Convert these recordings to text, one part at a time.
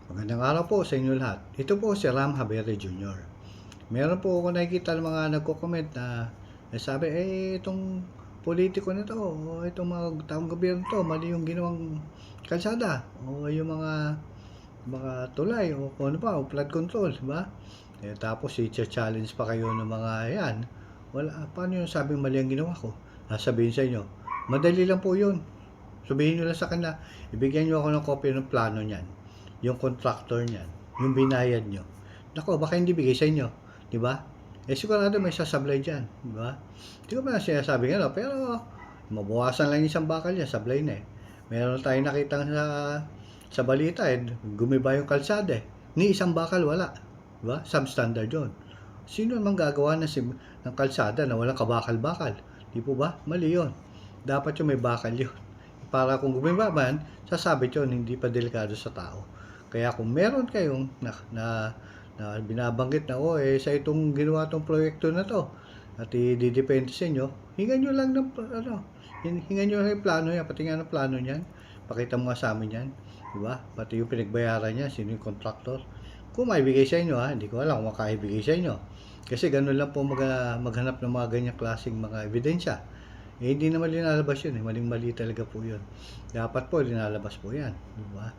Magandang araw po sa inyo lahat. Ito po si Ram Javere Jr. Meron po ako nakikita ng mga nagko-comment na sabi, itong politiko na to, o itong mga taong gobyerno to, mali yung ginawang kalsada, o yung mga tulay, o kung ano pa, o flood control, di ba? Tapos i-challenge pa kayo ng mga yan. Wala, paano yung sabing mali ang ginawa ko? Sasabihin sa inyo, madali lang po yun. Sabihin nyo lang sa kanila, ibigyan nyo ako ng copy ng plano niyan, yung contractor niyan, yung binayad nyo. Nako, baka hindi bigay sa inyo, di ba? Sigurado may sasablay diyan, di ba? Hindi ko pa na sinasabi ano, pero mabawasan lang isang bakal niya, sablay na eh. Meron tayong nakita sa balita gumiba yung kalsada ni isang bakal wala, di ba? Substandard yun. Sino naman gagawa ng kalsada na walang kabakal-bakal? Di po ba? Mali yun. Dapat yung may bakal yun. Para kung gumiba man, sasabit yun, hindi pa delikado sa tao. Kaya kung meron kayong na binabanggit na, sa itong ginawa tong proyekto na to, at i-depende sa inyo, hingan nyo lang ng, hingan nyo lang yung plano yan, pati nga ng plano niyan, pakita mo nga sa amin yan, di ba? Pati yung pinagbayaran niya, sino yung contractor. Kung maibigay sa inyo, hindi ko alam kung makaibigay sa inyo. Kasi ganun lang po maghanap ng mga ganyang klaseng mga ebidensya. Hindi naman linalabas yun, maling-mali talaga po yun. Dapat po linalabas po yan, di ba?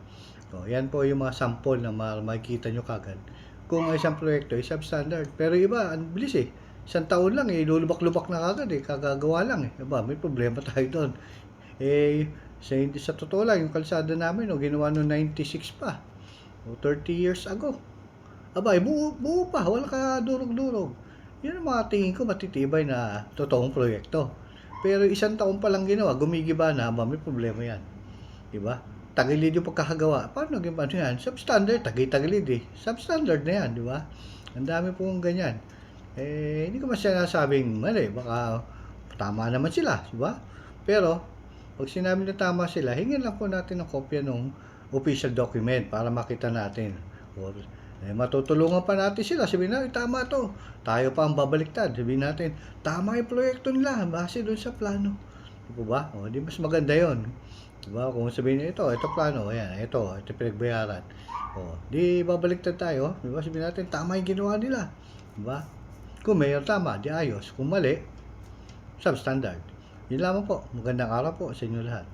Yan po yung mga sample na makikita nyo kagad. Kung isang proyekto ay substandard, pero iba, ang bilis isang taon lang lulubak-lubak na kagad kagagawa lang Diba? May problema tayo doon. Sa totoo lang, yung kalsada namin, ginawa noong 96 pa, o 30 years ago. Buo pa, wala ka durog-durog. Yun ang mga tingin ko matitibay na totoong proyekto. Pero isang taon pa lang ginawa, gumigiba na, may problema yan. Diba? Tagilid yung pagkakagawa. Paano naging ano yan? Substandard, tagilid Substandard na yan, di ba? Ang dami pong ganyan. Hindi ko masinasabing mali. Baka tama naman sila, di ba? Pero, pag sinabi na tama sila, hingin lang po natin ng kopya ng official document para makita natin. Or, matutulungan pa natin sila. Sabihin na, tama to. Tayo pa ang babaliktad. Sabihin natin, tama yung proyekto nila base doon sa plano. Di ba? Di mas maganda yon. Diba? Kung sabihin niyo ito plano, ayan, ito pinagbayaran. Di babaliktad tayo, diba? Sabihin natin, tama yung ginawa nila. Diba? Kung mayroon tama, di ayos. Kung mali, substandard. Yun lamang po. Magandang araw po sa inyo lahat.